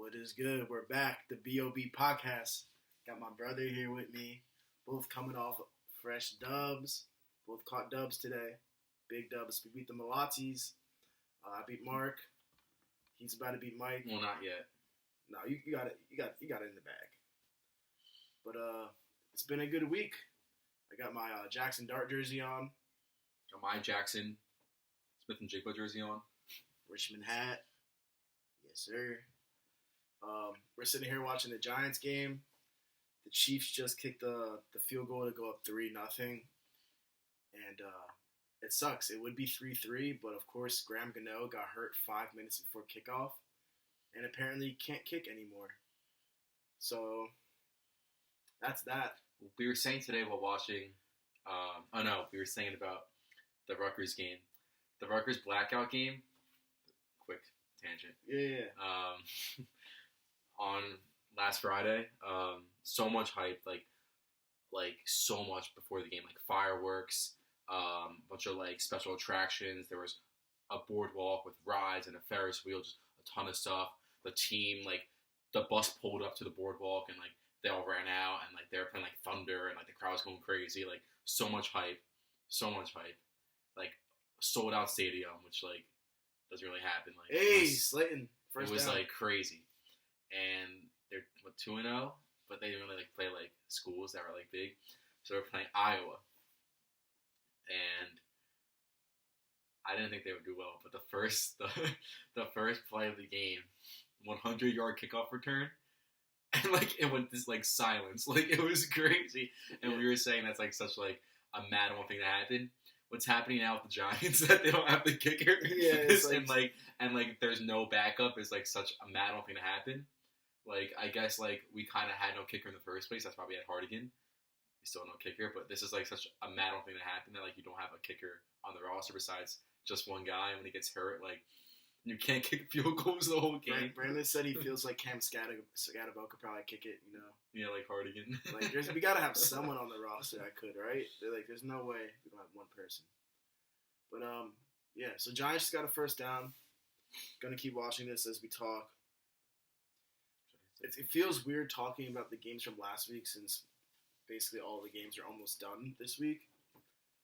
What is good? We're back. The BoB podcast. Got my brother here with me. Both coming off fresh dubs. Both caught dubs today. Big dubs. We beat the Malatis. I beat Mark. He's about to beat Mike. Well, not yet. No, you got it. You got it in the bag. But it's been a good week. I got my Jackson Dart jersey on. Got my Jackson Smith and Jigba jersey on. Richmond hat. Yes, sir. We're sitting here watching the Giants game. The Chiefs just kicked the field goal to go up 3-0. And it sucks. It would be 3-3, but of course Graham Gano got hurt 5 minutes before kickoff. And apparently can't kick anymore. So that's that. We were saying today while watching, we were saying about the Rutgers game. The Rutgers blackout game, quick tangent. Yeah. On last Friday, so much hype, like so much before the game, like fireworks, bunch of like special attractions. There was a boardwalk with rides and a Ferris wheel, just a ton of stuff. The team, like the bus pulled up to the boardwalk and like they all ran out and like they were playing like Thunder and like the crowd was going crazy. Like so much hype, like sold out stadium, which like doesn't really happen. Like Slayton, first it was down. like crazy. And they're 2-0, but they didn't really like play like schools that were like big. So they're playing Iowa, and I didn't think they would do well. But the first play of the game, 100-yard kickoff return, and like it went this like silence, like it was crazy. And we were saying that's like such like a mad one thing to happen. What's happening now with the Giants that they don't have the kicker, and there's no backup is like such a mad one thing to happen. Like, I guess, like, we kind of had no kicker in the first place. That's why we had Hardigan. We still no kicker. But this is, like, such a mad one thing to happen that, like, you don't have a kicker on the roster besides just one guy. And when he gets hurt, like, you can't kick field goals the whole game. Brandon said he feels like Cam Scatterbo could probably kick it, you know. Yeah, like Hardigan. Like, we got to have someone on the roster that could, right? They're like, there's no way we don't have one person. But, yeah. So, Giants just got a first down. Gonna keep watching this as we talk. It feels weird talking about the games from last week since basically all the games are almost done this week.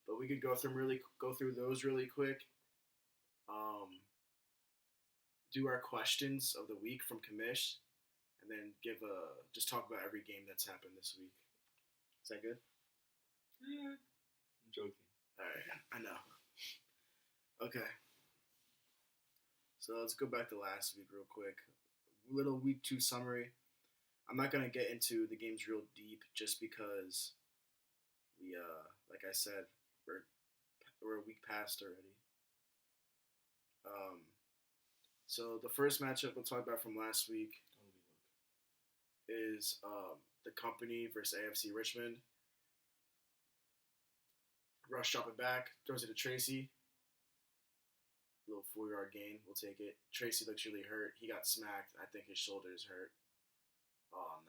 But we could go through those really quick. Do our questions of the week from Commish, and then just talk about every game that's happened this week. Is that good? Yeah, I'm joking. All right, I know. Okay. So let's go back to last week real quick. Little week 2 summary. I'm not going to get into the games real deep just because we, like I said, we're a week past already. So the first matchup we'll talk about from last week is the Company versus AFC Richmond. Rush dropping back, throws it to Tracy. Little 4-yard gain. We'll take it. Tracy looks really hurt. He got smacked. I think his shoulder is hurt. Oh,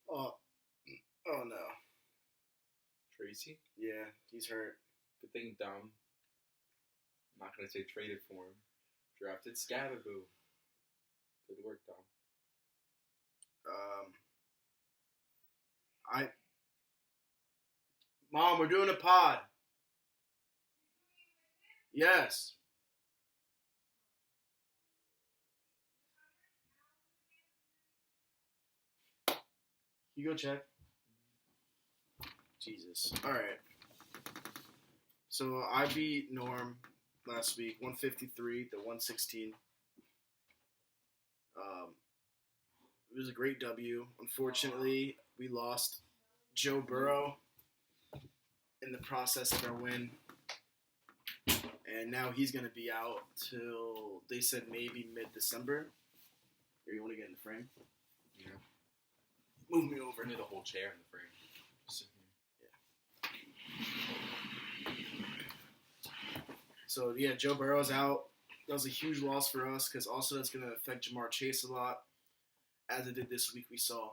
no. Oh, no. Tracy? Yeah, he's hurt. Good thing, Dom. I'm not going to say traded for him. Drafted Scatterboo. Good work, Dom. Mom, we're doing a pod. Yes. You go check. Jesus. All right. So I beat Norm last week, 153 to 116. It was a great W. Unfortunately, we lost Joe Burrow in the process of our win. And now he's going to be out till, they said, maybe mid-December. Here, you want to get in the frame? Yeah. Move me over. I need the whole chair in the frame. Sit here. Yeah. So, yeah, Joe Burrow's out. That was a huge loss for us because also that's going to affect Jamar Chase a lot, as it did this week we saw.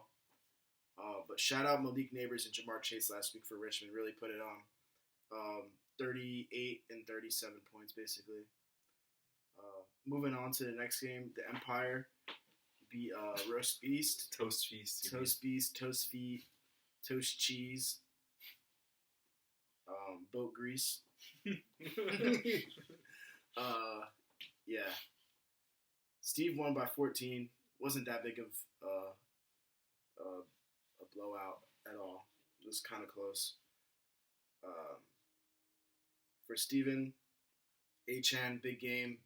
But shout out Malik Neighbors and Jamar Chase last week for Richmond. Really put it on. 38 and 37 points, basically. Moving on to the next game, the Empire beat Roast Beast, Toast Feast. Toast Beast, Toast Feet, Toast Cheese, Boat Grease. Yeah. Steve won by 14. Wasn't that big of a blowout at all. It was kind of close. For Steven, Achan, big game.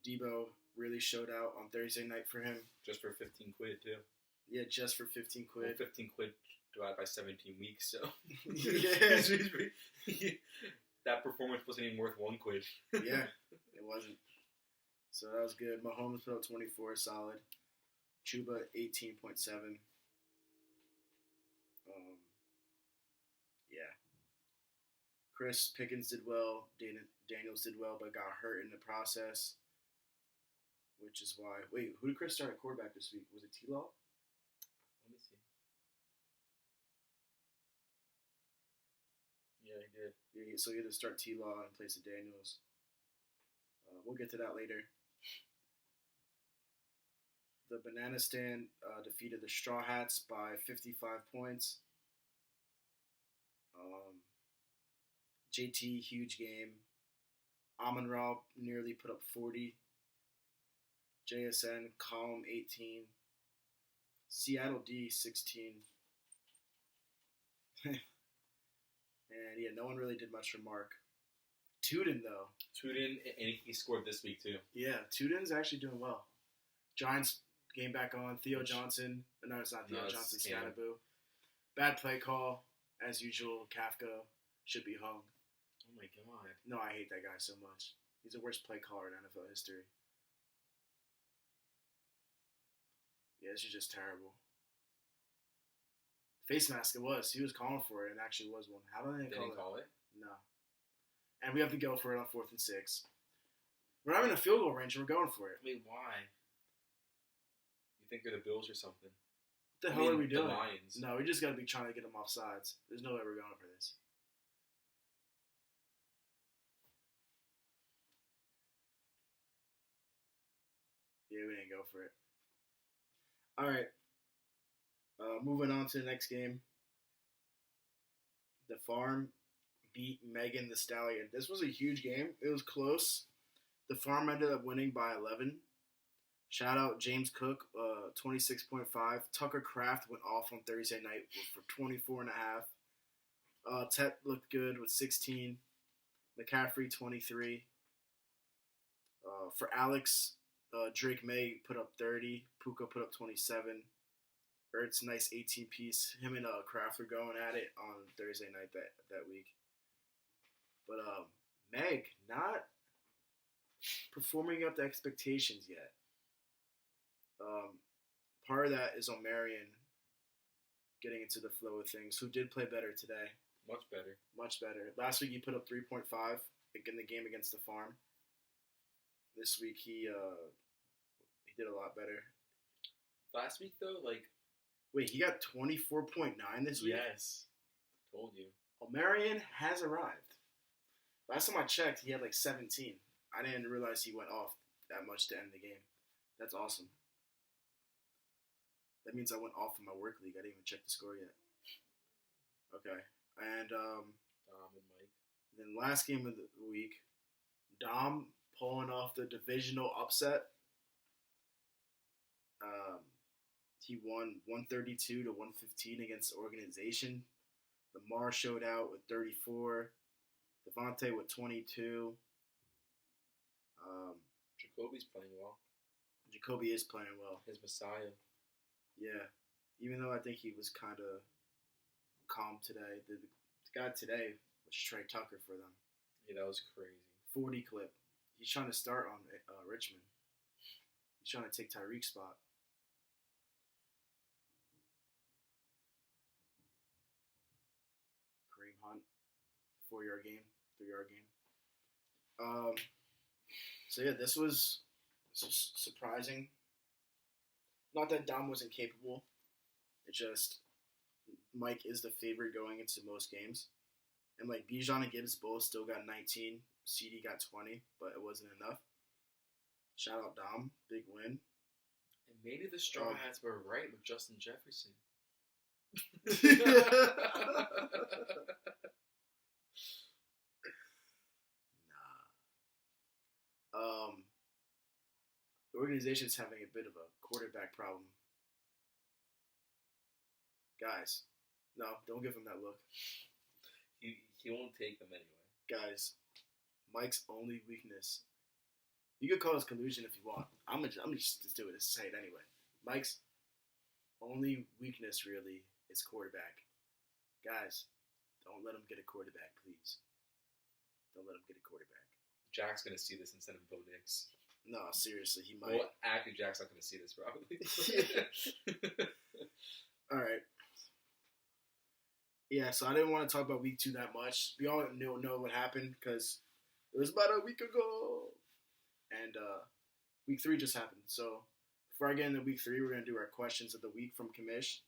Debo really showed out on Thursday night for him. Just for 15 quid, too. Yeah, just for 15 quid. Well, 15 quid divided by 17 weeks, so. Yeah. That performance wasn't even worth 1 quid. Yeah, it wasn't. So that was good. Mahomes put up 24, solid. Chuba, 18.7. Yeah. Chris Pickens did well. Daniels did well, but got hurt in the process. Which is why... Wait, who did Chris start at quarterback this week? Was it T-Law? Let me see. Yeah, he did. Yeah, so he had to start T-Law in place of Daniels. We'll get to that later. The Banana Stand defeated the Straw Hats by 55 points. JT, huge game. Amon-Ra nearly put up 40. JSN, Column 18. Seattle D, 16. And yeah, no one really did much for Mark. Tuden, though. Tuden, and he scored this week, too. Yeah, Tuden's actually doing well. Giants game back on. Theo Johnson. No, it's not Theo Johnson. Scanabu. Bad play call. As usual, Kafka should be hung. Oh, my God. No, I hate that guy so much. He's the worst play caller in NFL history. Yeah, this is just terrible. Face mask it was. He was calling for it and actually was one. How did they call it? No. And we have to go for it on 4th and 6. We're not in a field goal range and we're going for it. Wait, why? You think they're the Bills or something? What the hell are we doing? The Lions. No, we just got to be trying to get them off sides. There's no way we're going for this. Yeah, we didn't go for it. All right. Moving on to the next game. The Farm beat Megan the Stallion. This was a huge game. It was close. The Farm ended up winning by 11. Shout out James Cook, 26.5. Tucker Kraft went off on Thursday night for 24.5. Tet looked good with 16. McCaffrey, 23. For Alex, Drake May put up 30. Puka put up 27. Ertz, nice 18-piece. Him and Kraft were going at it on Thursday night that week. But Meg not performing up to expectations yet. Part of that is on Marion getting into the flow of things, who did play better today. Much better. Much better. Last week he put up 3.5 in the game against the Farm. This week he did a lot better. Last week though, wait, he got 24.9 this week? Yes. Told you. Marion has arrived. Last time I checked, he had 17. I didn't realize he went off that much to end the game. That's awesome. That means I went off in my work league. I didn't even check the score yet. Okay. And Dom and Mike. then last game of the week, Dom pulling off the divisional upset. He won 132 to 115 against the organization. Lamar showed out with 34. Devontae with 22. Jacoby's playing well. Jacoby is playing well. His Messiah. Yeah. Even though I think he was kind of calm today. The guy today was Trey Tucker for them. Yeah, that was crazy. 40 clip. He's trying to start on Richmond. He's trying to take Tyreek's spot. Kareem Hunt. 4-yard game. 3-yard game. So yeah, this was surprising. Not that Dom wasn't capable. It just Mike is the favorite going into most games. And Bijan and Gibbs both still got 19. CD got 20, but it wasn't enough. Shout out Dom, big win. And maybe the straw hats were right with Justin Jefferson. The organization's having a bit of a quarterback problem. Guys, no, don't give him that look. He won't take them anyway. Guys, Mike's only weakness. You could call us collusion if you want. I'm just do it. Say it anyway. Mike's only weakness really is quarterback. Guys, don't let him get a quarterback, please. Don't let him get a quarterback. Jack's gonna see this instead of Bo Nix. No, seriously, he might. Well, actually, Jack's not gonna see this probably. All right. Yeah, so I didn't want to talk about week 2 that much. We all know what happened because it was about a week ago. And week 3 just happened. So before I get into week 3, we're going to do our questions of the week from Kamish.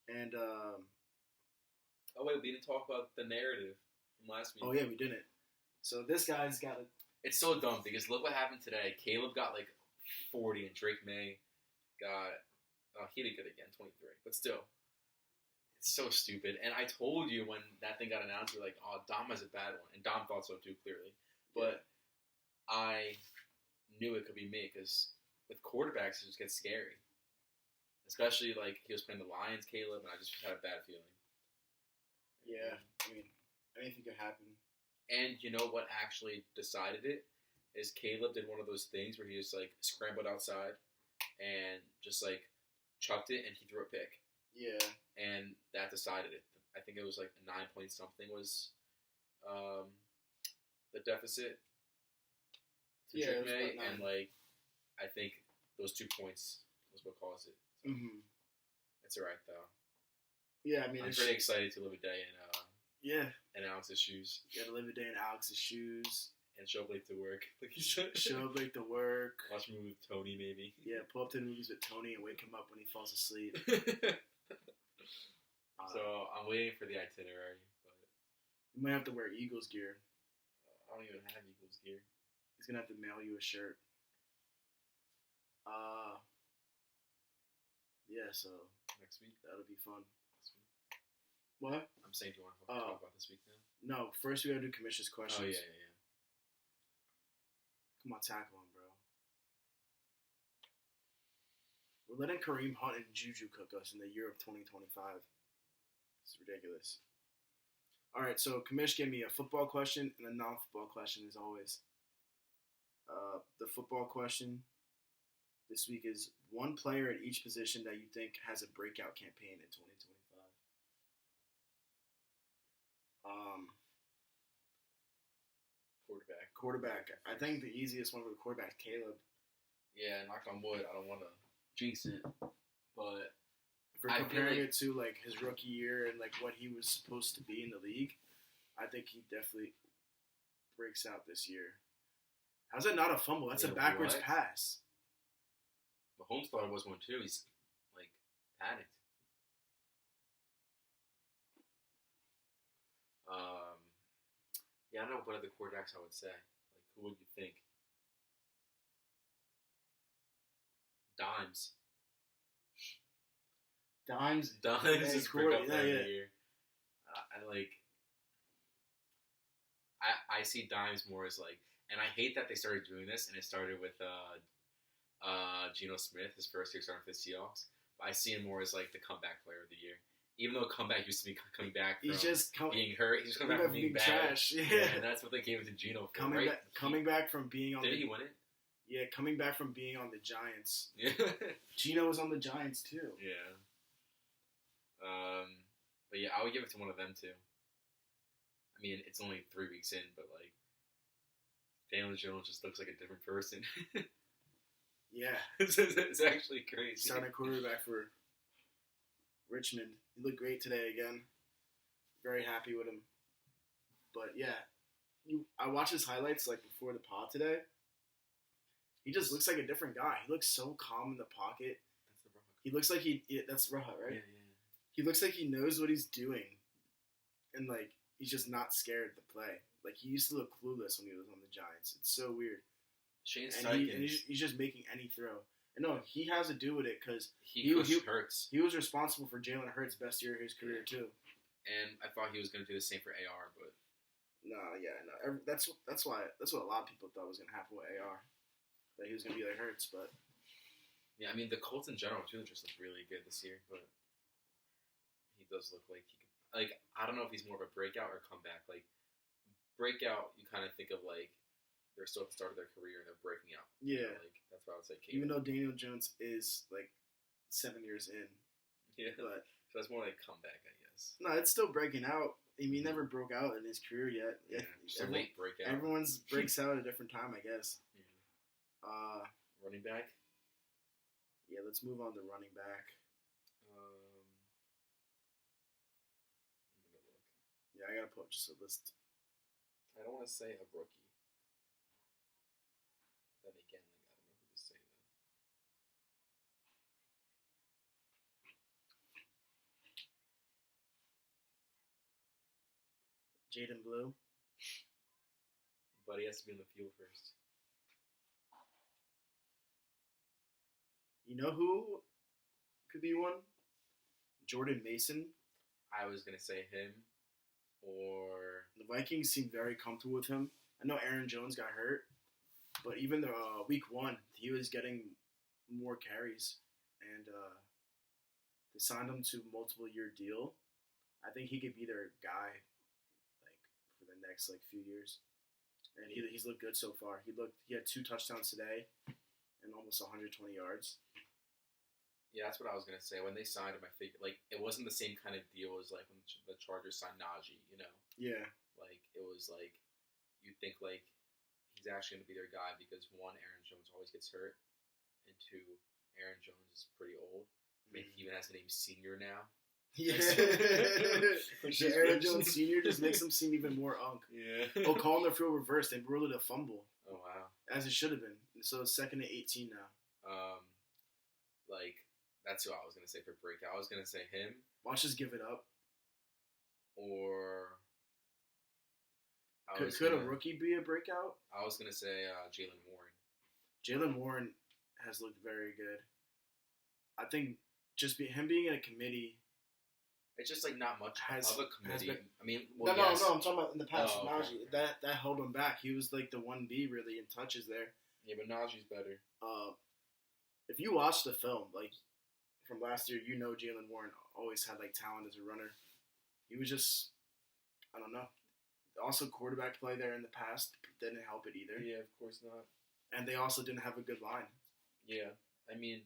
And, oh, wait, we didn't talk about the narrative from last week. Oh, yeah, we didn't. So this guy's got a... It's so dumb because look what happened today. Caleb got like 40 and Drake May got... Oh, he did good again, 23. But still, it's so stupid. And I told you when that thing got announced, you were like, oh, Dom has a bad one. And Dom thought so too, clearly. But I knew it could be me because with quarterbacks, it just gets scary. Especially like he was playing the Lions, Caleb, and I just had a bad feeling. Yeah, I mean, anything could happen. And you know what actually decided it? Is Caleb did one of those things where he just like scrambled outside and just like chucked it and he threw a pick. Yeah. And that decided it. I think it was like a 9-point something was the deficit to Drake May, and like I think those 2 points was what caused it. So it's alright though. Yeah, I mean, I'm pretty excited to live a day in in Alex's shoes. You gotta live a day in Alex's shoes. And show Blake to work. Show Blake to work. Watch a movie with Tony, maybe. Yeah, pull up to the movies with Tony and wake him up when he falls asleep. So I'm waiting for the itinerary. But you might have to wear Eagles gear. I don't even have Eagles gear. He's gonna have to mail you a shirt. Yeah, so next week that'll be fun. What? I'm saying, do you want to talk about this week now? No, first we gotta do Commission's questions. Oh, yeah. Come on, tackle him, bro. We're letting Kareem Hunt and Juju cook us in the year of 2025. It's ridiculous. All right, so Kamish gave me a football question and a non-football question, as always. The football question this week is one player at each position that you think has a breakout campaign in 2025. Quarterback. I think the easiest one for the quarterback, Caleb. Yeah, knock on wood. I don't want to jinx it, but if we're comparing it to like his rookie year and like what he was supposed to be in the league, I think he definitely breaks out this year. How's that not a fumble? That's a backwards pass. Mahomes thought it was one too. He's like panicked. Yeah, I don't know what other quarterbacks I would say. Like, who would you think? Dimes is break up every year. I see Dimes more as like, and I hate that they started doing this, and it started with Geno Smith, his first year starting for the Seahawks. But I see him more as like the comeback player of the year. Even though comeback used to be coming back from being hurt, he's just coming back from being bad. Trash. Yeah, and that's what they gave it to Geno for. Coming back from being on. Did he win it? Yeah, coming back from being on the Giants. Yeah, Geno was on the Giants too. Yeah. But yeah, I would give it to one of them too. I mean, it's only 3 weeks in, but like, Daniel Jones just looks like a different person. Yeah, it's actually crazy. Starting quarterback for Richmond. He looked great today again. Very happy with him. But yeah, I watched his highlights like before the pod today. He just looks like a different guy. He looks so calm in the pocket. That's the Rock. He looks like that's Raha, right? Yeah. He looks like he knows what he's doing. And like, he's just not scared to play. Like, he used to look clueless when he was on the Giants. It's so weird. Shane and Steichen, he's just making any throw. And no, he has to do with it because he coached Hurts, he was responsible for Jalen Hurts' best year of his career too. and I thought he was going to do the same for AR, but No. That's what a lot of people thought was gonna happen with AR. That he was gonna be like Hurts, but yeah, I mean the Colts in general too just look really good this year, but he does look like he could. Like I don't know if he's more of a breakout or comeback. Like breakout, you kind of think of like they're still at the start of their career and they're breaking out. yeah. You know, like that's what I would say. Even though Daniel Jones is like 7 years in, yeah, but so it's more like comeback, I guess. no, it's still breaking out. I mean, he never broke out in his career yet. Yeah, just a late breakout. Everyone's breaks out at a different time, I guess. Yeah. Running back. Yeah, let's move on to running back. I'm gonna look. Yeah, I gotta put up just a list. I don't want to say a rookie. Then again, like I don't know who to say that. Jaden Blue. But he has to be in the field first. You know who could be one? Jordan Mason. I was gonna say him, or The Vikings seem very comfortable with him. I know Aaron Jones got hurt, but even the week 1, he was getting more carries, and they signed him to a multiple-year deal. I think he could be their guy, like for the next few years. And he's looked good so far. He had 2 touchdowns today, and almost 120 yards. yeah, that's what I was gonna say. When they signed him, I figured like it wasn't the same kind of deal as like when the Chargers signed Najee. You know, Yeah, like it was like you think like he's actually gonna be their guy because one, Aaron Jones always gets hurt, and 2, Aaron Jones is pretty old. I mean, he even has the name Senior now. yeah. Aaron Jones Sr. just makes him seem even more unk. Yeah. Oh, calling the field reversed. They ruled it a fumble, Oh wow. as it should have been. So it's 2nd and 18 now. Like that's who I was gonna say for breakout. I was gonna say him Watch us give it up. or Could a rookie be a breakout? I was gonna say Jalen Warren. Jalen Warren has looked very good. I think just him being in a committee. It's just like not much of a committee. I mean, No, yes. I'm talking about in the past. Oh, Najee, okay. that held him back. He was like the 1B really in touches there. Yeah, but Najee's better. If you watch the film, like from last year, you know Jalen Warren always had like talent as a runner. He was just, I don't know. Also, quarterback play there in the past didn't help it either. Yeah, of course not. And they also didn't have a good line. Yeah, I mean,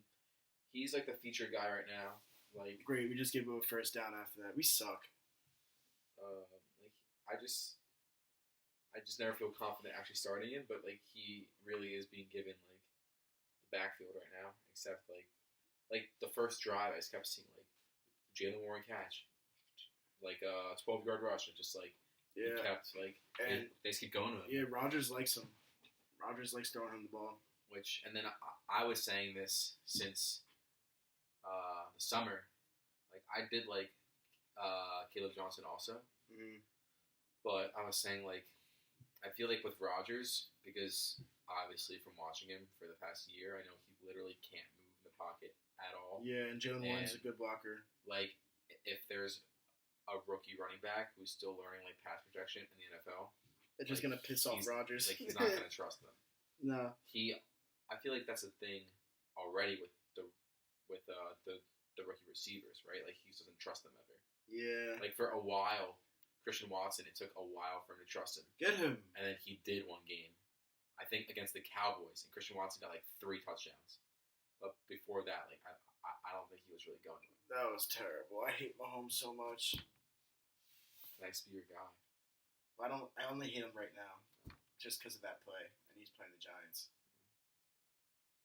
he's like the feature guy right now. Like, Great, we just gave him a first down after that. We suck. like I just never feel confident actually starting him. But like, he really is being given like the backfield right now. Except like the first drive, I just kept seeing like Jalen Warren catch, like 12-yard rush, and just like he kept like and they just keep going with him. Yeah, Rodgers likes him. Rodgers likes throwing him the ball. And then I was saying this since the summer. Like I did like Caleb Johnson also, but I was saying like I feel like with Rodgers, because obviously from watching him for the past year, I know he literally can't move in the pocket at all. Yeah, and Jalen Warren's a good blocker. Like if there's a rookie running back who's still learning like pass protection in the NFL, it's just gonna piss off Rodgers. Like he's not gonna trust them. No. I feel like that's a thing already with the rookie receivers, right? Like he just doesn't trust them ever. Yeah. Like for a while, Christian Watson, it took a while for him to trust him. Get him. And then he did one game, I think against the Cowboys, and Christian Watson got like 3 touchdowns. But before that, like I don't think he was really going to him. That was terrible. I hate Mahomes so much. Nice to be your guy. I only hate him right now, just because of that play, and he's playing the Giants.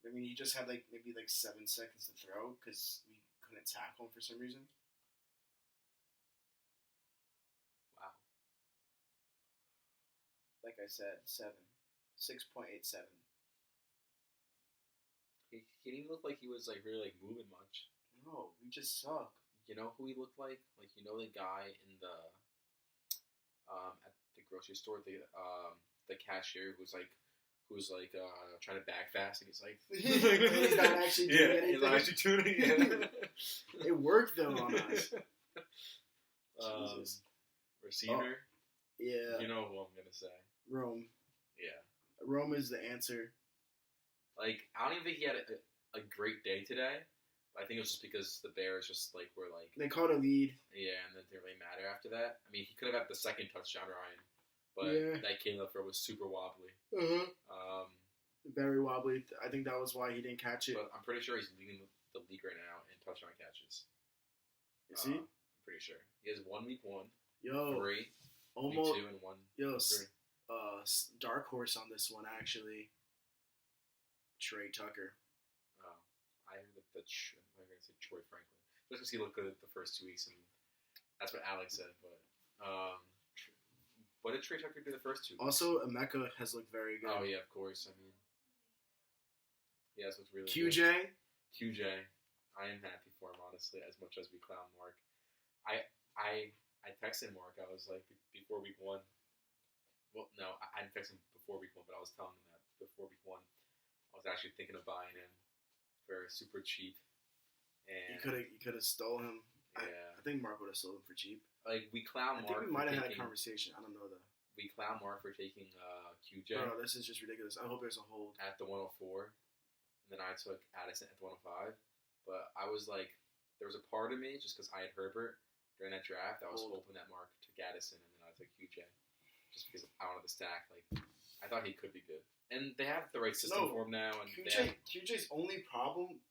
I mean, he just had maybe 7 seconds to throw because we couldn't tackle him for some reason. Wow. Like I said, 6.87. He didn't look like he was really moving much. No, we just suck. You know who he looked like? Like the guy in the at the grocery store, the cashier who's like who's like trying to back fast, and he's like, he's not actually doing anything. He's not actually tuning in. It worked though on us. Receiver. Yeah. You know who I'm gonna say. Rome. Yeah. Rome is the answer. Like, I don't even think he had a great day today. I think it was just because the Bears just were they caught a lead. Yeah, and it didn't really matter after that. I mean, he could have had the second touchdown, Ryan, but that Caleb throw was super wobbly. Very wobbly. I think that was why he didn't catch it. But I'm pretty sure he's leading the league right now in touchdown catches. Is he? I'm pretty sure he has 1 week 1, 3, almost week 2, and 1. Three. Dark horse on this one actually. Trey Tucker. Oh, I heard that. I'm going to say Troy Franklin, just because he looked good the first 2 weeks, and that's what Alex said. But what did Trey Tucker do the first 2 weeks? Also, Emeka has looked very good. Oh yeah, of course. I mean, yes, it's really QJ. Good. QJ, I am happy for him honestly. As much as we clown Mark, I texted Mark. I was like before week 1. Well, no, I didn't text him before week 1, but I was telling him that before week 1, I was actually thinking of buying him for super cheap. And you could have stole him. Yeah, I think Mark would have sold him for cheap. Like we clown Mark. I think we might have had a conversation. I don't know though. We clown Mark for taking QJ. Bro, this is just ridiculous. I hope there's a hold at the 104, and then I took Addison at the 105. But I was like, there was a part of me just because I had Herbert during that draft. I was hoping that Mark took Addison, and then I took QJ. Just because I wanted the stack, I thought he could be good, and they have the right system for him now. And QJ's only problem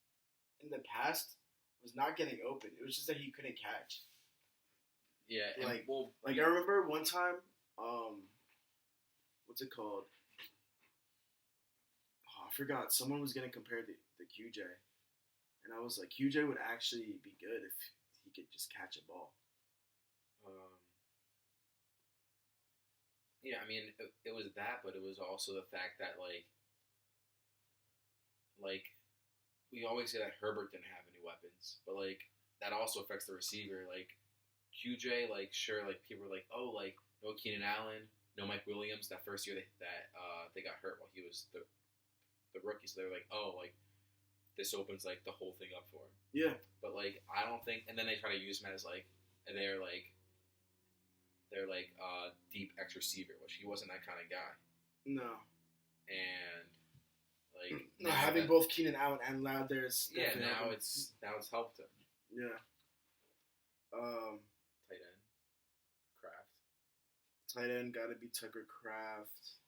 in the past was not getting open. It was just that he couldn't catch. Yeah, I remember one time, what's it called? Oh, I forgot. Someone was gonna compare the QJ, and I was like, QJ would actually be good if he could just catch a ball. Yeah, I mean, it was that, but it was also the fact that, we always say that Herbert didn't have any weapons, but, that also affects the receiver. QJ, sure, people were oh, no Keenan Allen, no Mike Williams. That first year they got hurt while he was the rookie, so they were this opens, the whole thing up for him. Yeah. But, I don't think, and then they try to use him as, and they're deep X receiver, which he wasn't that kind of guy. No. And having both Keenan Allen and Loud there is now it's helped him. Yeah. Tight end, Kraft. Tight end gotta be Tucker Kraft.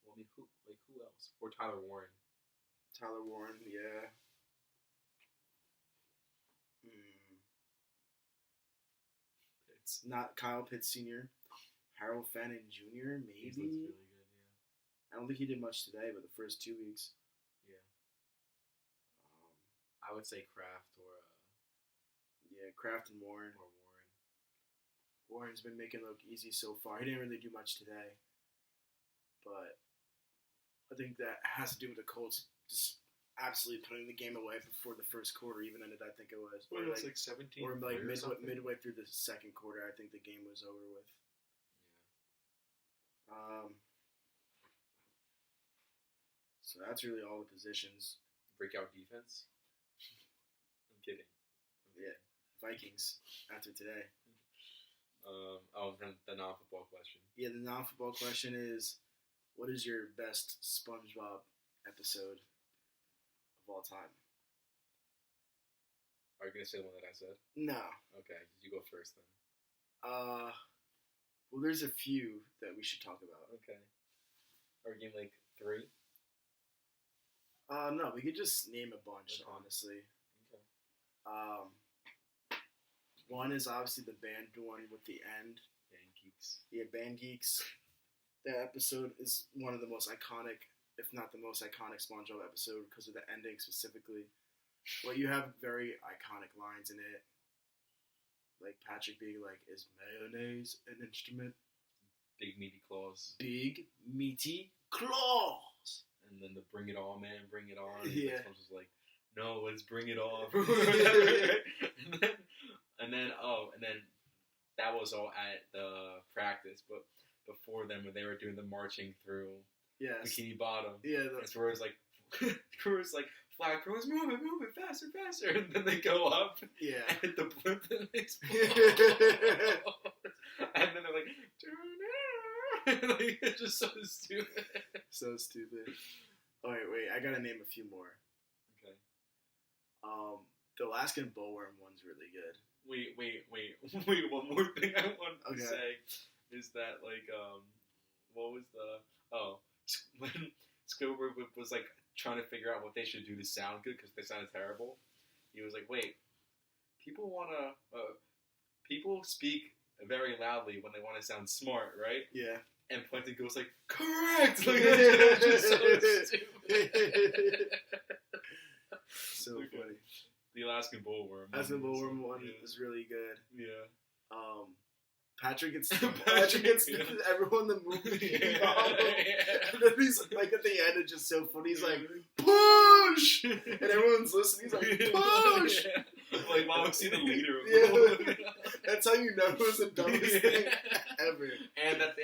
Well, I mean, who else? Or Tyler Warren. Tyler Warren, yeah. It's not Kyle Pitts Sr. Harold Fannin Jr. Maybe. He's really good, yeah. I don't think he did much today, but the first 2 weeks. Yeah. I would say Kraft or. Kraft and Warren. Or Warren. Warren's been making it look easy so far. He didn't really do much today, but I think that has to do with the Colts just absolutely putting the game away before the first quarter even ended. I think it was. Or it was 17. Or midway through the second quarter, I think the game was over with. Yeah. So that's really all the positions. Breakout defense. I'm kidding. Yeah, Vikings after today. The non-football question. Yeah, the non-football question is, what is your best SpongeBob episode of all time? Are you going to say the one that I said? No. Okay, you go first then. Well, there's a few that we should talk about. Okay. Are we getting 3? No, we could just name a bunch, honestly. Okay. One is obviously the band one with the end. Band Geeks. Yeah, Band Geeks. That episode is one of the most iconic, if not the most iconic SpongeBob episode because of the ending specifically. Well, you have very iconic lines in it. Like Patrick being is mayonnaise an instrument? Big meaty claws. Big meaty claws. And then the bring it on, man, bring it on. Yeah. And was no, let's bring it off. and then that was all at the practice. But before then, when they were doing the marching through Yes. Bikini Bottom. Yeah. It's where it's like, flag throwers, move it, faster, and then they go up. Yeah. And hit the blimp and they explode. And then they're like, like, it's just so stupid. So stupid. Oh wait, I gotta name a few more. Okay. The Alaskan bullworm one's really good. Wait. One more thing I wanted to say is that, like, what was when Squidward was like trying to figure out what they should do to sound good because they sounded terrible. He was like, "Wait, people speak very loudly when they want to sound smart, right?" Yeah. And Plankton goes like, "Correct!" Like, it's just so stupid. So funny. The Alaskan bullworm. Alaskan bullworm one is really good. Yeah. Patrick gets everyone in the movie. And then he's like at the end, it's just so funny. He's like, push! And everyone's listening. He's like, push! Like, while we see the leader. Yeah. That's how you know it was the dumbest thing ever. And that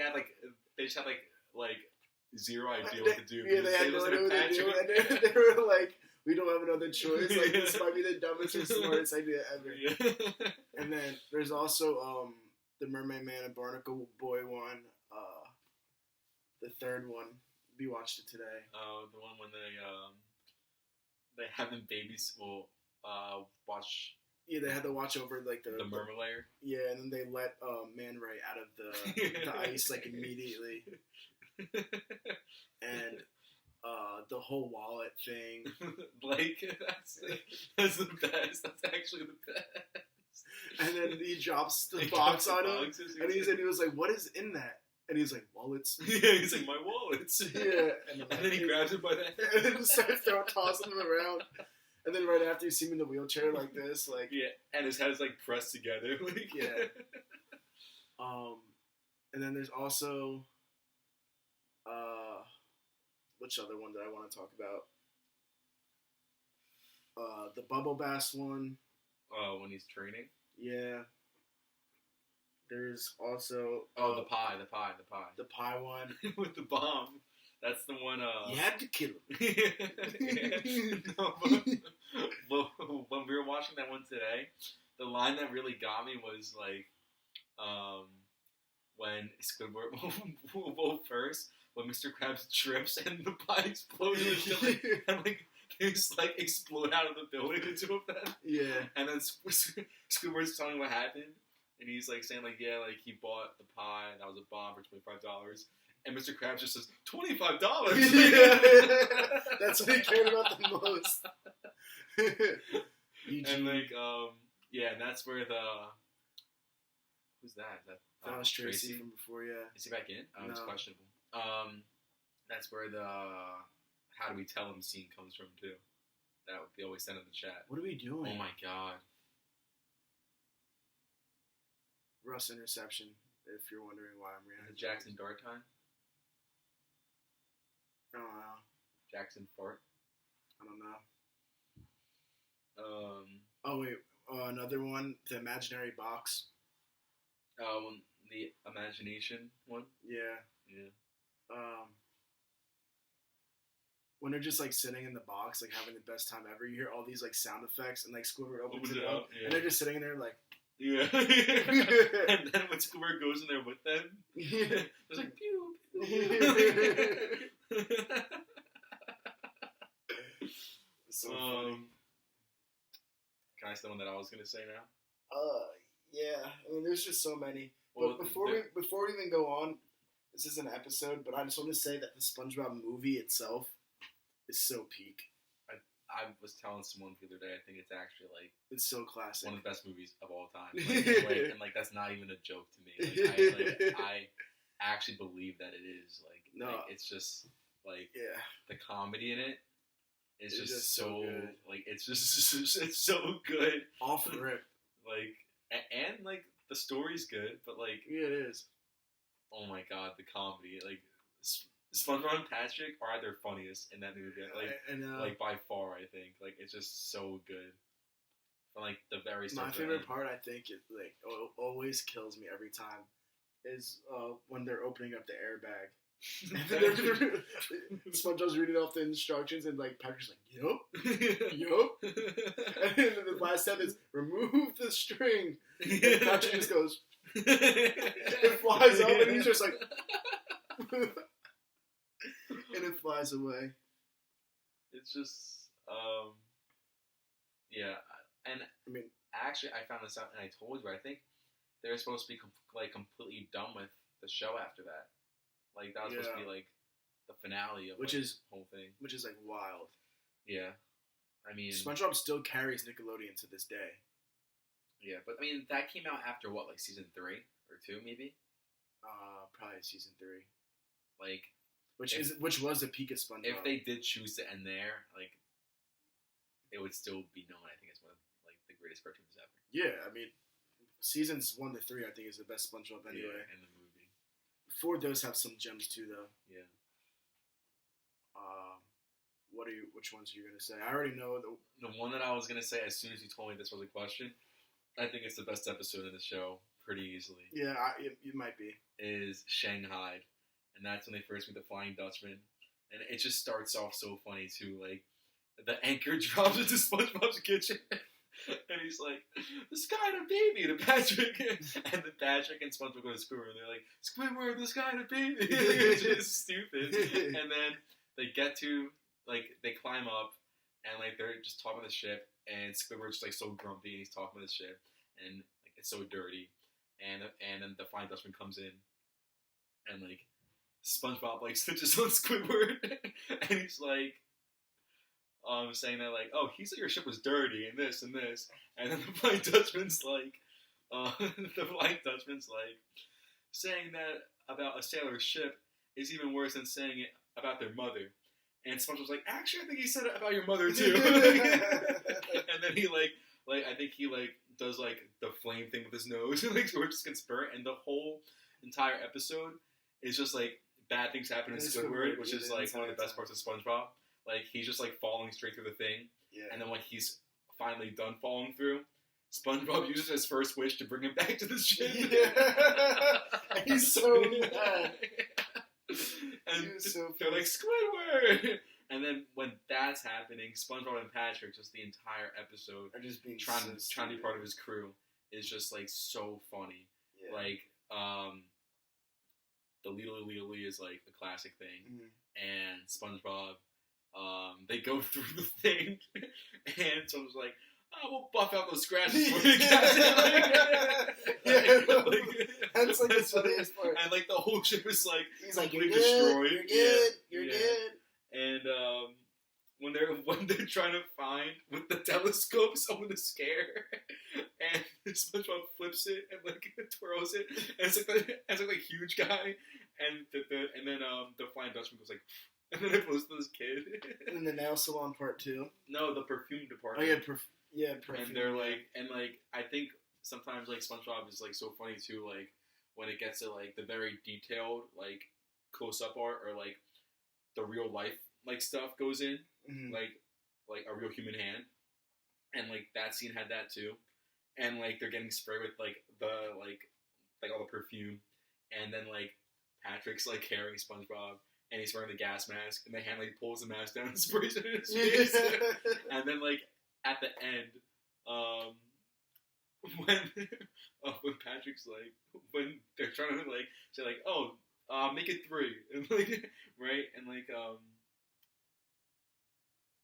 they just had like zero idea what to do. Yeah, they had no idea what to do. And they were like, we don't have another choice. Like, this might be the dumbest or smartest idea ever. Yeah. And then there's also the Mermaid Man and Barnacle Boy one. The third one. We watched it today. Oh, the one when they have them babies watch. Yeah, they had to watch over like the mermaid layer. Yeah, and then they let Man Ray out of the ice like immediately. And the whole wallet thing. Like, that's the best. That's actually the best. And then he drops the box on him. And he was like, what is in that? And he's like, wallets. Yeah, he's like, my wallets. Yeah. And then he grabs it by the head. And then starts tossing them around. And then right after you see him in the wheelchair like this, like... Yeah, and his head's like pressed together. Like, yeah. And then there's also... which other one did I want to talk about? The Bubble Bass one. When he's training? Yeah. There's also... the pie. The pie one. With the bomb. That's the one, You had to kill him. No, but when we were watching that one today, the line that really got me was, like, when Squidward first, when Mr. Krabs trips and the pie explodes in the building, and, like, they just, like, explode out of the building, the two of them. Yeah. And then Squidward's telling what happened, and he's, like, saying, like, yeah, like, he bought the pie, that was a bomb for $25. And Mr. Krabs just says, $25! Yeah. That's what he cared about the most. And, like, yeah, and that's where who's that? That was Tracy from before, yeah. Is he back in? Oh, no. It's questionable. That's where the how do we tell him scene comes from, too. That they always send in the chat. What are we doing? Oh, my God. Russ interception, if you're wondering why I'm reacting. Is it Jackson Dart time? I don't know. Jackson Fart? I don't know. Oh, wait. Another one, the imaginary box. The imagination one? Yeah. Yeah. When they're just, like, sitting in the box, like, having the best time ever, you hear all these, like, sound effects, and, like, Squidward opens it up, yeah. and they're just sitting in there, like... Yeah. And then when Squidward goes in there with them, Yeah. it's like, pew, pew. So funny. Can I say the one that I was going to say now? Yeah. I mean, there's just so many. Well, but before we even go on, this is an episode, but I just want to say that the SpongeBob movie itself is so peak. I was telling someone the other day, I think it's actually, like... It's so classic. One of the best movies of all time. Like, that's not even a joke to me. I actually believe that it is. No. Like, it's just, like... Yeah. The comedy in it is just so good. Like, it's just... It's so good. Off rip. Like... And, like, the story's good, but, like... Yeah, it is. Oh, my God, the comedy. Like... SpongeBob and Patrick are at their funniest in that movie, like by far. I think it's just so good. From like the very my favorite part, I think, it like always kills me every time, is when they're opening up the airbag And then SpongeBob's reading off the instructions, and like Patrick's like, "Yup, yup." And then the last step is remove the string. And Patrick just goes, it flies up, and he's just like, and it flies away. It's just, yeah. And I mean, actually, I found this out, and I told you. I think they're supposed to be completely done with the show after that. Like that was supposed to be like the finale of the whole thing, which is like wild. Yeah, I mean, SpongeBob still carries Nickelodeon to this day. Yeah, but I mean that came out after what, like season 3 or 2, maybe. Probably season 3. Like, which was the peak of SpongeBob. If they did choose to end there, like, it would still be known. I think it's one of like the greatest cartoons ever. Yeah, I mean, seasons 1 to 3, I think, is the best SpongeBob anyway. Yeah, and the movie. 4 does have some gems too, though. Yeah. Which ones are you gonna say? I already know the one that I was gonna say as soon as you told me this was a question. I think it's the best episode of the show, pretty easily. Yeah, it might be. Is Shanghai, and that's when they first meet the Flying Dutchman, and it just starts off so funny too. Like the anchor drops into SpongeBob's kitchen, and he's like, "The sky and a baby," to Patrick, and then Patrick and SpongeBob go to Squidward, and they're like, "Squidward, the sky and a baby." It's just stupid. And then they get to they climb up, and like they're just talking to the ship, and Squidward's like so grumpy, and he's talking to the ship, and like it's so dirty, and then the Flying Dutchman comes in, and like SpongeBob like snitches on Squidward, and he's like saying that like, "Oh, he said your ship was dirty and this," and then the Flying Dutchman's like saying that about a sailor's ship is even worse than saying it about their mother. And SpongeBob's like, "Actually, I think he said it about your mother too." And then he I think he does like the flame thing with his nose, like so it just gets burnt. And the whole entire episode is just like bad things happen in Squidward, which is like one of the best parts of SpongeBob. Like he's just like falling straight through the thing, and then when he's finally done falling through, SpongeBob uses his first wish to bring him back to the ship. Yeah. He's so mad. And they're like, "Squidward!" And then when that's happening, SpongeBob and Patrick, just the entire episode, are just being trying to be part of his crew, is just like so funny. Yeah. Like, the Lee is like a classic thing, and SpongeBob, they go through the thing, and so it's like, "Oh, we'll buff out those scratches for you guys." That's like the funniest part. And like the whole ship is like, he's like, "You're destroyed. Good, you're good." And when they're trying to find with the telescope someone to scare, and SpongeBob flips it and like twirls it, and it's like a huge guy, and then the Flying Dutchman goes like, and then it blows to this kid. And the nail salon part 2. No, the perfume department. Oh yeah, perfume. And they're like, I think sometimes like SpongeBob is like so funny too, like when it gets to like the very detailed like close up art or like the real life like stuff goes in, like a real human hand, and like that scene had that too, and like they're getting sprayed with like the like all the perfume, and then like Patrick's like carrying SpongeBob, and he's wearing the gas mask, and the hand like pulls the mask down and sprays it in his face, and then like at the end, when Patrick's like, when they're trying to like say like, "Oh, make it 3," and like right, and like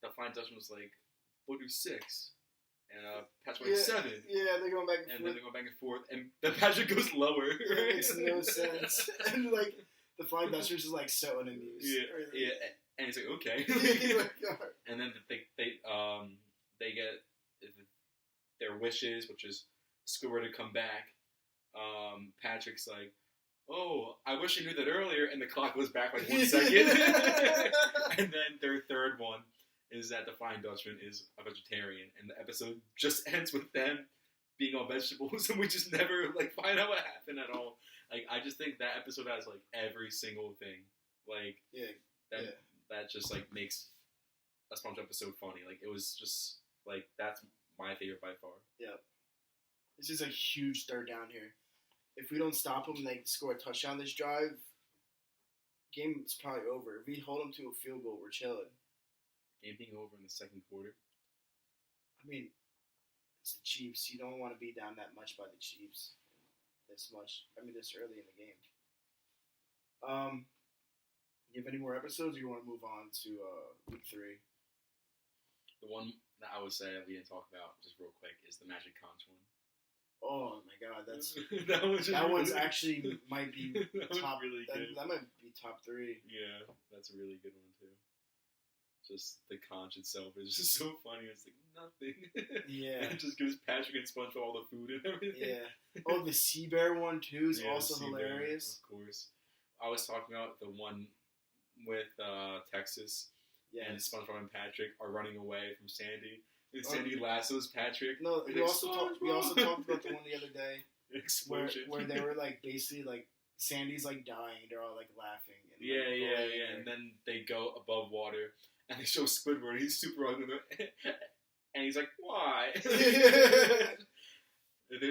the Flying Dutchman was like, "We'll do 6," and Patrick like 7. Yeah, they're going back and forth. And then they're going back and forth, and then Patrick goes lower. It makes no sense. And like the Flying Dutchman's just like so unamused. Yeah, and he's like, "Okay." And then they get their wishes, which is Squidward to come back. Patrick's like, "Oh, I wish I knew that earlier," and the clock goes back like 1 second. And then their third one is that the Flying Dutchman is a vegetarian, and the episode just ends with them being all vegetables, and we just never like find out what happened at all. Like I just think that episode has like every single thing, like that just like makes a SpongeBob episode funny. Like it was just like that's my favorite by far. Yeah, this is a huge third down here. If we don't stop them and they score a touchdown this drive, game's probably over. If we hold them to a field goal, we're chilling. Game being over in the second quarter. I mean, it's the Chiefs. You don't want to be down that much by the Chiefs. This early in the game. You have any more episodes, or you want to move on to week 3? The one that I would say that we didn't talk about, just real quick, is the Magic Conch one. Oh my God, that's that one's actually might be top. Really good. That might be top 3. Yeah, that's a really good one too. Just the conch itself is just so funny. It's like nothing. Yeah. It just gives Patrick and SpongeBob all the food and everything. Yeah. Oh, the Sea Bear one too is also hilarious. Of course. I was talking about the one with Texas. Yeah. And SpongeBob and Patrick are running away from Sandy. And Sandy lassos Patrick. No, we also talked about the one the other day. Explosion. Where they were like basically like Sandy's like dying. They're all like laughing. And, Yeah. Her. And then they go above water. And they show Squidward. He's super ugly. And he's like, why? There's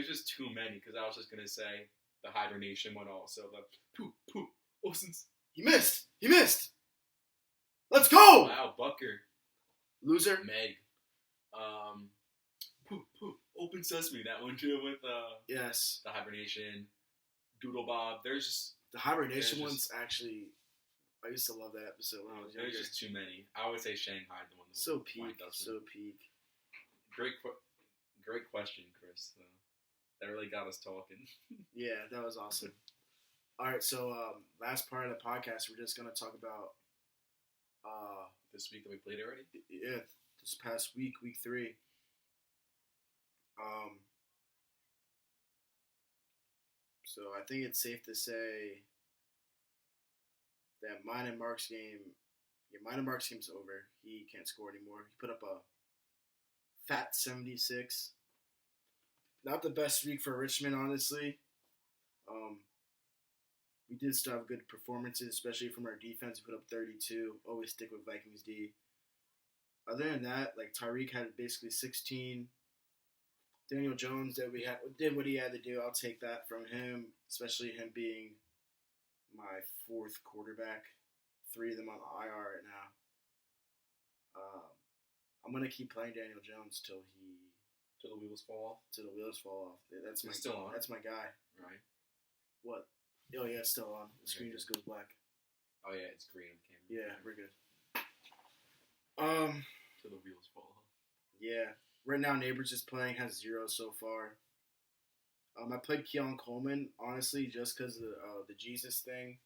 just too many. Because I was just going to say the hibernation one also. The poo. Oceans. He missed. Let's go. Wow, Bucker. Loser. Meg. Poo. Open Sesame. That one too with yes. The hibernation. Doodle Bob. There's just the hibernation one's actually. I used to love that episode when I was younger. There's just too many. I would say Shanghai, the one. So peak. Great question, Chris. That really got us talking. Yeah, that was awesome. All right, so last part of the podcast, we're just gonna talk about this week that we played already. Yeah, this past week 3. So I think it's safe to say that mine and Mark's game's over. He can't score anymore. He put up a fat 76. Not the best week for Richmond, honestly. We did still have good performances, especially from our defense. We put up 32. Always stick with Vikings D. Other than that, like Tyreek had basically 16. Daniel Jones did what he had to do. I'll take that from him, especially him being my 4th quarterback. 3 of them on IR right now. I'm gonna keep playing Daniel Jones till the wheels fall off. That's my still on. That's my guy. Right. What? Oh yeah, it's still on. The screen just goes black. Oh yeah, it's green on camera. Yeah, we're good. Till the wheels fall off. Yeah. Right now, Neighbors is playing, has 0 so far. I played Keon Coleman, honestly, just because of the Jesus thing.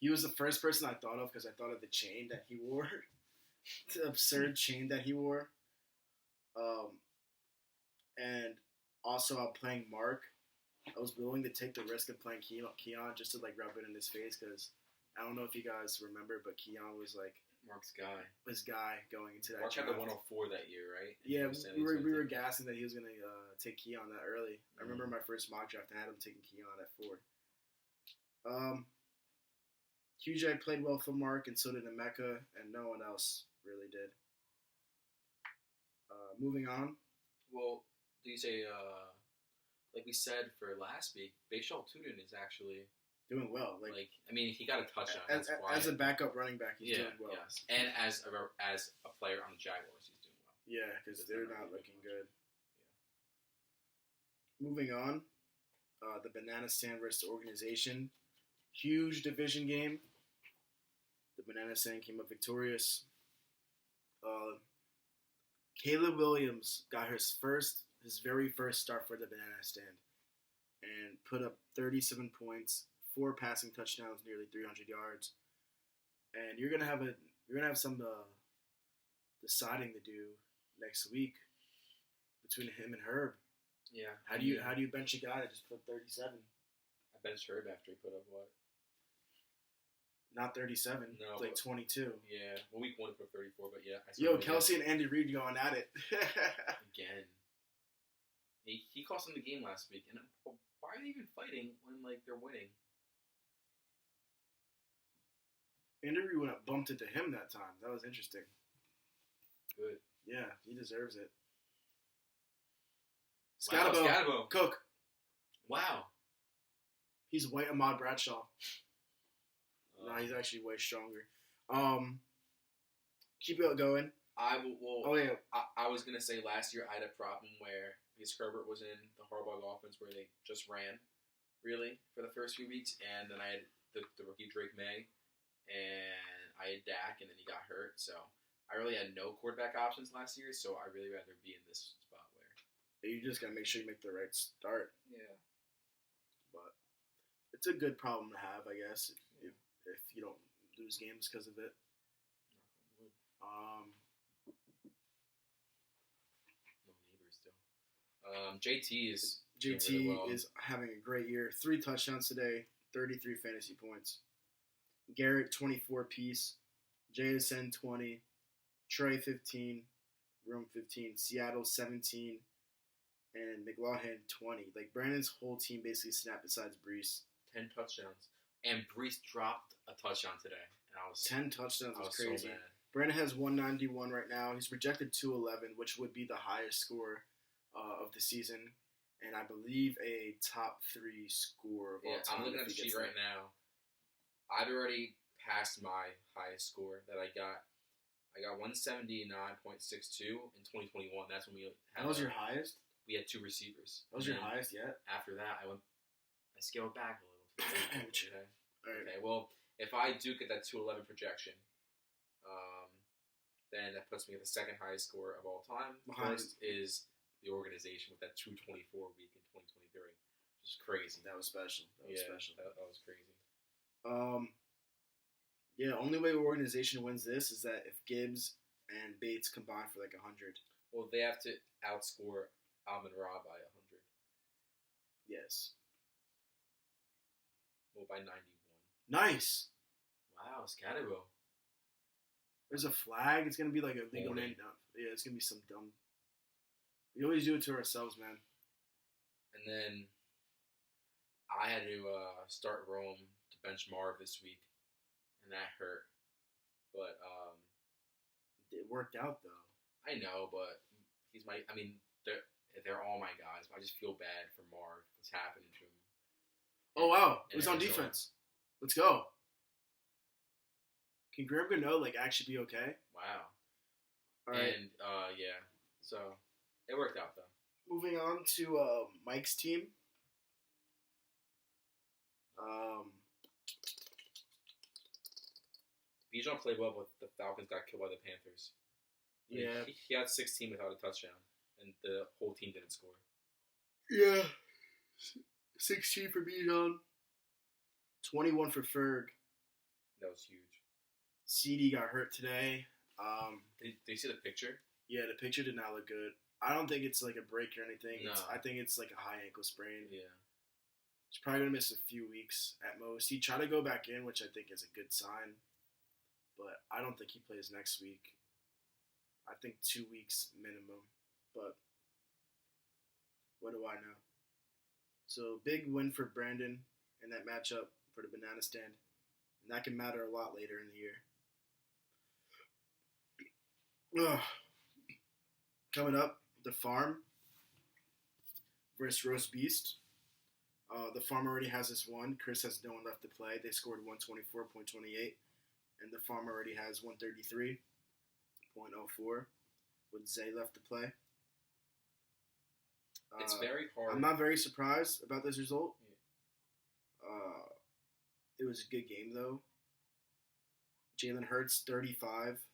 He was the first person I thought of because I thought of the chain that he wore. The absurd chain that he wore. And also, I'm playing Mark. I was willing to take the risk of playing Keon just to, like, rub it in his face because I don't know if you guys remember, but Keon was, like, Mark's guy. His guy going into that Mark draft. had the 104 that year, right? Yeah, we were gassing that he was going to take Keon that early. I remember my first mock draft, I had him taking Keon at 4. QJ played well for Mark, and so did Emeka, and no one else really did. Moving on. Well, do you say, like we said for last week, Bashal Tudin is actually doing well. Like I mean, he got a touchdown. As a backup running back, he's doing well. Yes. And as a player on the Jaguars, he's doing well. Yeah, because they're not looking good. Yeah. Moving on, the Banana Stand versus the Organization. Huge division game. The Banana Stand came up victorious. Caleb Williams got his very first start for the Banana Stand and put up 37 points, 4 passing touchdowns, nearly 300 yards. And you're gonna have some deciding to do next week between him and Herb. Yeah. How do you bench a guy that just put up 37? I benched Herb after he put up what? Not 37. No, like 22. Yeah. Well, week 1 he put 34, but yeah. Kelsey and Andy Reid going at it again. He cost him the game last week, and why are they even fighting when like they're winning? Andy Reid went up, bumped into him that time. That was interesting. Good. Yeah, he deserves it. Wow, Scatabo. Cook. Wow. He's white Ahmad Bradshaw. No, he's actually way stronger. Keep it going. I will. Well, Oh yeah, I was gonna say last year I had a problem where because Herbert was in the Harbaugh offense where they just ran really for the first few weeks, and then I had the rookie Drake May, and I had Dak, and then he got hurt. So I really had no quarterback options last year. So I really rather be in this spot where you just gotta make sure you make the right start. yeah. But it's a good problem to have, I guess, if you don't lose games because of it. No neighbors though. JT is doing JT really well. is having a great year. 3 touchdowns today, 33 fantasy points. Garrett 24 piece, JSN 20, Trey 15, Rome 15, Seattle 17, and McLaughlin 20. Like Brandon's whole team basically snapped besides Brees. 10 touchdowns, and Brees dropped a touchdown today, and I was 10 touchdowns I was was crazy. so mad. Brandon has 191 right now. He's projected 211, which would be the highest score of the season, and I believe a top 3 score of all Yeah, time. I'm looking if at the he sheet gets right now. I've already passed my highest score that I got. I got 179.62 in 2021. That's when we had. That was your highest? We had 2 receivers. That was your highest yet? After that, I scaled back a little. Ouch. Okay. All right. Okay. Well, if I do get that 211 projection, then that puts me at the second highest score of all time. First is the organization with that 224 week in 2023, which is crazy. That was special. That was special. That was crazy. Yeah, only way organization wins this is that if Gibbs and Bates combine for like 100. Well, they have to outscore Amon Ra by 100. Yes. Well, by 91. Nice. Wow, Scatterbo. There's a flag. It's gonna be like a legal name. Yeah, it's gonna be some dumb. We always do it to ourselves, man. And then I had to start Rome to bench Marv this week, and that hurt. But it worked out though. I know, but he's my. I mean, they're all my guys. But I just feel bad for Marv. What's happening to him? Oh wow, it was on Arizona. defense. Let's go. Can Graham Gano actually be okay? Wow. All right. And yeah, so it worked out though. Moving on to Mike's team. Bijan played well, but the Falcons got killed by the Panthers. Yeah. He had 16 without a touchdown, and the whole team didn't score. Yeah. 16 for Bijan. 21 for Ferg. That was huge. CD got hurt today. Did you see the picture? Yeah, the picture did not look good. I don't think it's like a break or anything. No. I think it's like a high ankle sprain. Yeah. He's probably going to miss a few weeks at most. He tried to go back in, which I think is a good sign. But I don't think he plays next week. I think 2 weeks minimum. But what do I know? So big win for Brandon in that matchup for the banana stand. And that can matter a lot later in the year. Ugh. Coming up, the farm versus Roast Beast. The farm already has this one. Chris has no one left to play. They scored 124.28. And the farm already has 133.04 with Zay left to play. It's very hard. I'm not very surprised about this result. It was a good game, though. Jalen Hurts, 35.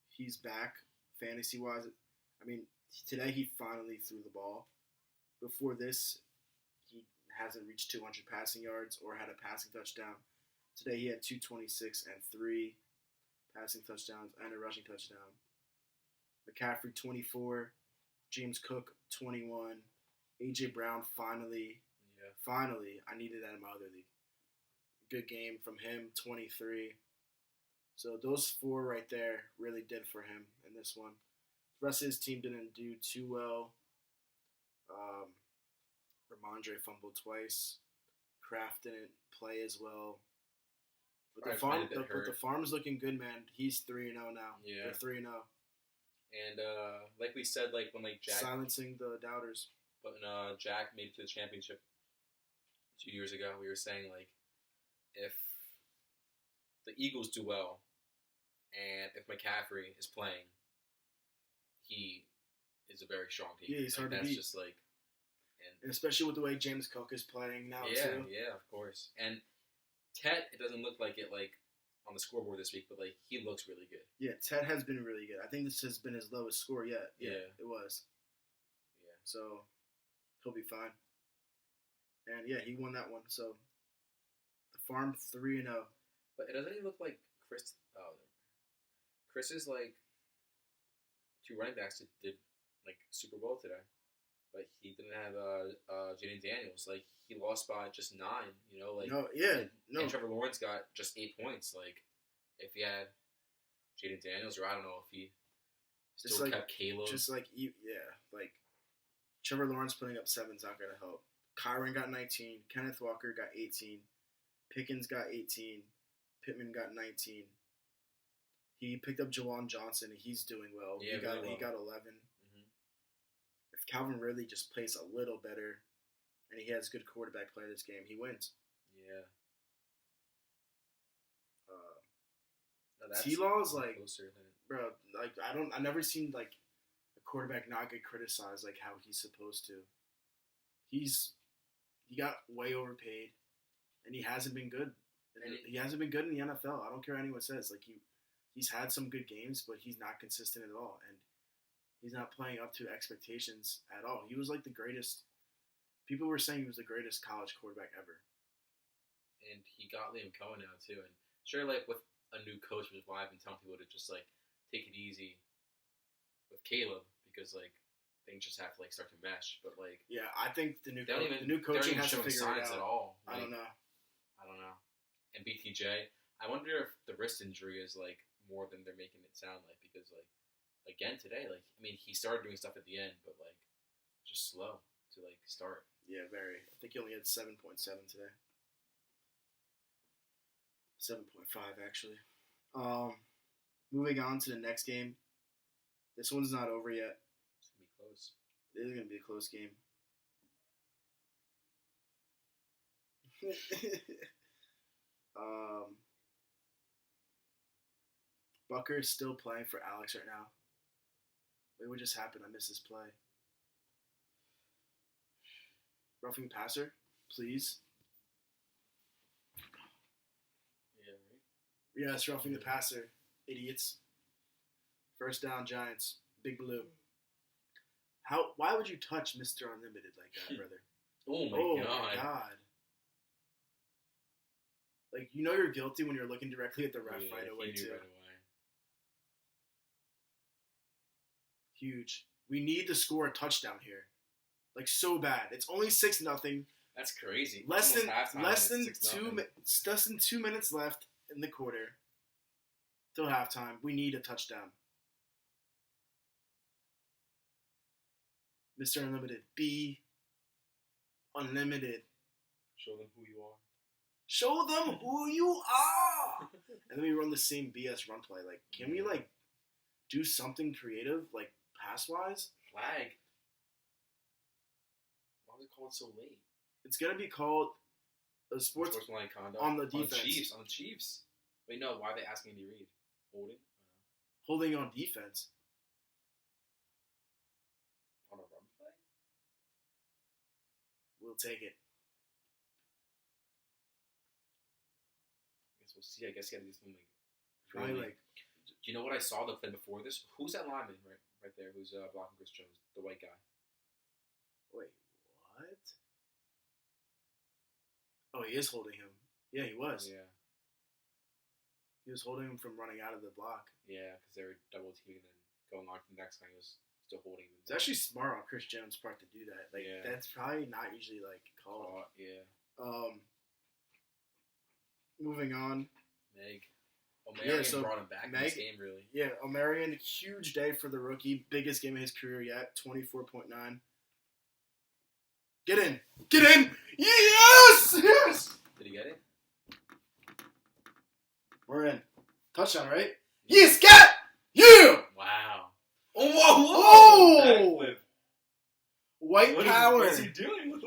He's back, fantasy-wise. I mean, today he finally threw the ball. Before this, he hasn't reached 200 passing yards or had a passing touchdown. Today he had 226 and 3 passing touchdowns and a rushing touchdown. McCaffrey, 24. James Cook, 21. A.J. Brown, finally. I needed that in my other league. Good game from him, 23. So those 4 right there really did for him in this one. The rest of his team didn't do too well. Ramondre fumbled twice. Kraft didn't play as well. But the farm's looking good, man. He's 3-0 now. Yeah. They're 3-0. And like we said, like when Jack silencing the doubters. But when Jack made it to the championship 2 years ago, we were saying if the Eagles do well, and if McCaffrey is playing, he is a very strong team. Yeah, he's hard to that's beat. just like, and especially with the way James Cook is playing now too. Yeah, of course. And Ted, it doesn't look like it like on the scoreboard this week, but like he looks really good. Yeah, Ted has been really good. I think this has been his lowest score yet. Yeah. It was. Yeah. So he'll be fine. And yeah, he won that one. So the farm 3-0. But it doesn't even look like Chris. Oh, Chris's like 2 running backs did like Super Bowl today, but he didn't have Jaden Daniels. Like he lost by just 9. You know, like no. And Trevor Lawrence got just 8 points. Like if he had Jaden Daniels, or I don't know if he still kept Caleb. Just like like Trevor Lawrence putting up 7 is not going to help. Kyron got 19. Kenneth Walker got 18. Pickens got 18. Pittman got 19. He picked up Jawan Johnson, and he's doing well. Yeah, he got 11. Mm-hmm. If Calvin Ridley just plays a little better, and he has good quarterback play this game, he wins. Yeah. T-Law's like, closer than bro, like I never seen like a quarterback not get criticized like how he's supposed to. He got way overpaid, and he hasn't been good. He hasn't been good in the NFL. I don't care what anyone says. Like he's had some good games, but he's not consistent at all, and he's not playing up to expectations at all. He was like the greatest. People were saying he was the greatest college quarterback ever. And he got Liam Cohen now too. And sure, like with a new coach, which is why I've been telling people to just like take it easy with Caleb, because like things just have to like start to mesh. But like, yeah, I think the new coaching coaching has to figure it out at all. I Like, don't know. And BTJ, I wonder if the wrist injury is like more than they're making it sound like, because like again today, like I mean he started doing stuff at the end, but like just slow to like start. Yeah, very. I think he only had 7.7 today. 7.5 actually. Moving on to the next game. This one's not over yet. It's gonna be close. It is gonna be a close game. Bucker is still playing for Alex right now. Wait, what just happened? I missed his play. Roughing passer, please. Yeah, right? Yeah, it's roughing the passer. Idiots. First down, Giants. Big Blue. Why would you touch Mr. Unlimited like that, brother? Oh my god. Like, you know you're guilty when you're looking directly at the ref right away, too. Right away. Huge. We need to score a touchdown here. Like, so bad. It's only 6-0. That's crazy. Less than 6-0. 2 minutes left in the quarter. Till halftime. We need a touchdown. Mr. Unlimited. Be unlimited. Show them who you are. Show them who you are! And then we run the same BS run play. Like, can we, like, do something creative, like, pass-wise? Flag. Why was it called so late? It's going to be called a sportsmanlike conduct on the defense. On the Chiefs. Wait, no, why are they asking Andy Reid? Holding? Holding on defense. On a run play? We'll take it. We'll see. I guess you got to do something Probably like. Do you know what I saw the play before this? Who's that lineman right there? Who's blocking Chris Jones? The white guy. Wait, what? Oh, he is holding him. Yeah, he was. Yeah. He was holding him from running out of the block. Yeah, because they were double teaming and then going on to the next guy. He was still holding him. It's actually smart on Chris Jones' part to do that. Like, that's probably not usually like called. Yeah. Moving on. Omarion brought him back in this game, really. Yeah, Omarion, huge day for the rookie. Biggest game of his career yet, 24.9. Get in! Get in! Yes! Yes! Did he get it? We're in. Touchdown, right? Yes, get! You! Wow. Oh! White power. What is he doing?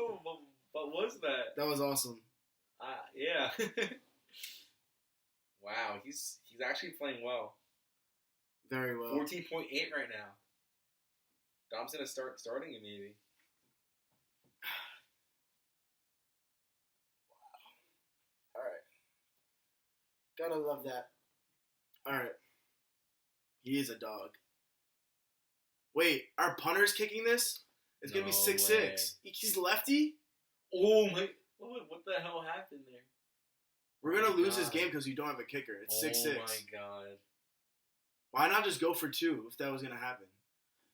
What was that? That was awesome. Yeah. Wow, he's actually playing well. Very well. 14.8 right now. Dom's gonna start starting him maybe. All right. Gotta love that. All right. He is a dog. Wait, our punter's kicking this? It's gonna be 6-6. He's lefty? Oh my! What the hell happened there? We're gonna lose this game because you don't have a kicker. It's 6-6. Oh my god! Why not just go for 2 if that was gonna happen?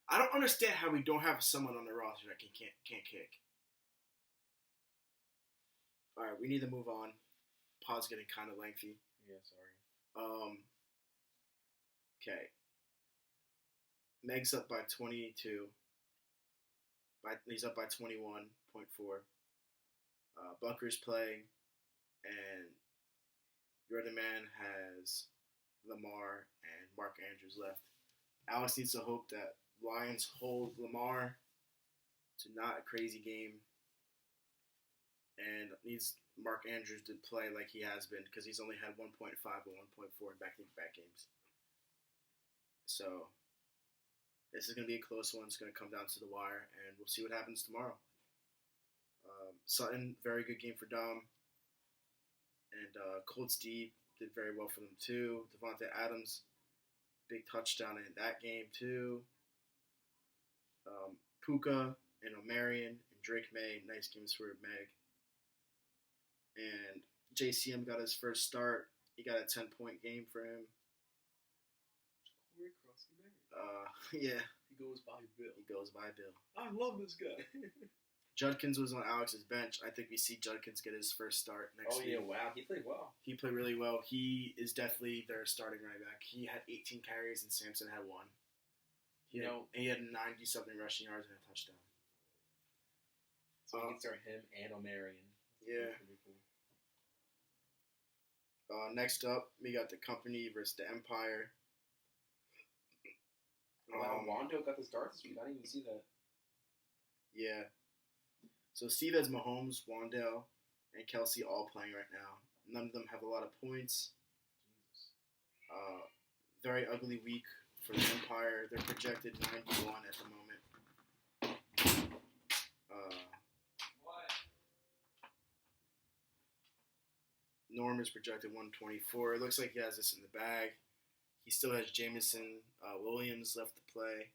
I don't understand how we don't have someone on the roster that can't kick. All right, we need to move on. Pod's getting kind of lengthy. Yeah, sorry. Okay. Meg's up by 22. He's up by 21.4. Bucker's playing, and your other man has Lamar and Mark Andrews left. Alex needs to hope that Lions hold Lamar to not a crazy game, and needs Mark Andrews to play like he has been because he's only had 1.5 and 1.4 in back-to-back games. So this is going to be a close one. It's going to come down to the wire, and we'll see what happens tomorrow. Sutton, very good game for Dom. And Colts D did very well for them too. Devontae Adams, big touchdown in that game too. Puka and O'Marion and Drake May, nice games for Meg. And JCM got his first start. He got a 10-point game for him. Yeah. He goes by Bill. I love this guy. Judkins was on Alex's bench. I think we see Judkins get his first start next week. Oh, yeah, wow. He played well. He played really well. He is definitely their starting running back. He had 18 carries and Samson had 1. He had 90-something rushing yards and a touchdown. So we can start him and O'Marion. Yeah. Cool. Next up, we got the Company versus the Empire. Wow, Wando got the start this week. I didn't even see that. Yeah. So Steve has Mahomes, Wandale, and Kelsey all playing right now. None of them have a lot of points. Jesus. Very ugly week for the Empire. They're projected 91 at the moment. Norm is projected 124. It looks like he has this in the bag. He still has Jameson Williams left to play.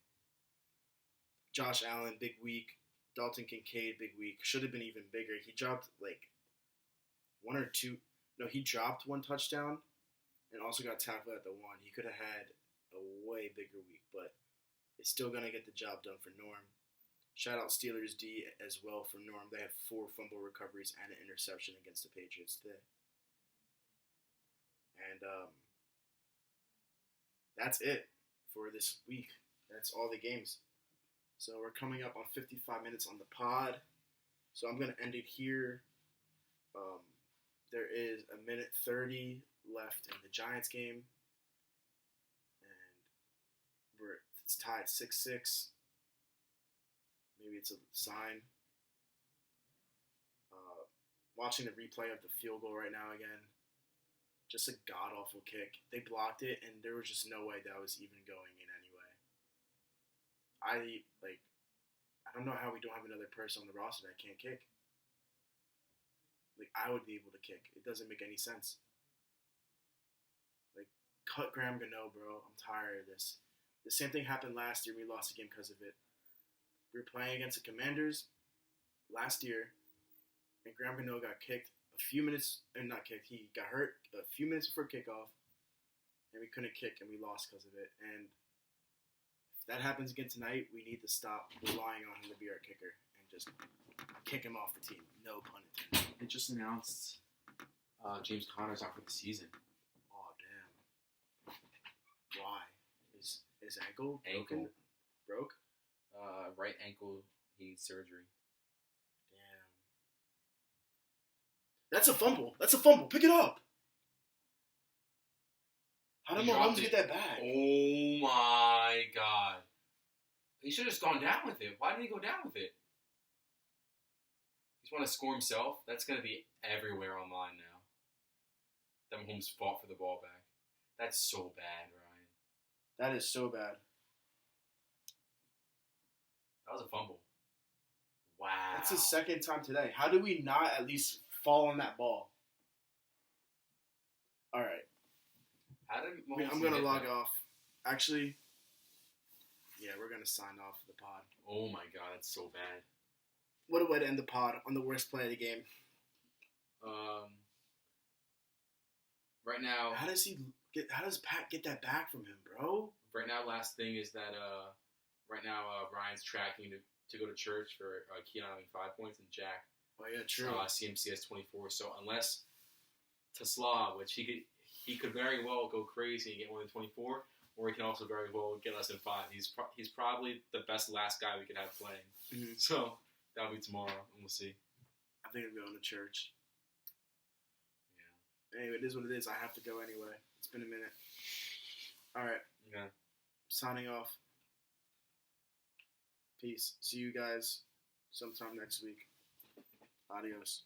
Josh Allen, big week. Dalton Kincaid, big week. Should have been even bigger. He dropped he dropped 1 touchdown and also got tackled at the 1. He could have had a way bigger week, but it's still going to get the job done for Norm. Shout out Steelers D as well for Norm. They had 4 fumble recoveries and an interception against the Patriots today. And that's it for this week. That's all the games. So we're coming up on 55 minutes on the pod. So I'm going to end it here. There is 1:30 left in the Giants game. And it's tied 6-6. Maybe it's a sign. Watching the replay of the field goal right now again. Just a god-awful kick. They blocked it, and there was just no way that was even going in anyway. I don't know how we don't have another person on the roster that can't kick. I would be able to kick. It doesn't make any sense. Cut Graham Gano, bro. I'm tired of this. The same thing happened last year. We lost a game because of it. We were playing against the Commanders last year, and Graham Gano got kicked a few minutes, and not kicked. He got hurt a few minutes before kickoff, and we couldn't kick, and we lost because of it. And if that happens again tonight, we need to stop relying on him to be our kicker and just kick him off the team. No pun intended. They just announced James Conner's out for the season. Oh, damn. Why? Is his ankle broken? Broke? Right ankle, he needs surgery. Damn. That's a fumble. Pick it up. How did Mahomes get that back? Oh, my God. He should have just gone down with it. Why did he go down with it? He just want to score himself? That's going to be everywhere online now. Them Holmes fought for the ball back. That's so bad, Ryan. That is so bad. That was a fumble. Wow. That's the second time today. How did we not at least fall on that ball? All right. How did I'm going to log off. Actually, yeah, we're going to sign off the pod. Oh, my God. That's so bad. What a way to end the pod on the worst play of the game. Right now... How does Pat get that back from him, bro? Right now, last thing is that Ryan's tracking to go to church for Keon having 5 points and Jack. Oh yeah, true. CMC has 24. So unless Tesla, which he could very well go crazy and get more than 24, or he can also very well get less than 5. He's probably the best last guy we could have playing. Mm-hmm. So that'll be tomorrow, and we'll see. I think I'm going to church. Yeah. Anyway, it is what it is. I have to go anyway. It's been a minute. All right. Okay. Signing off. Peace. See you guys sometime next week. Adios.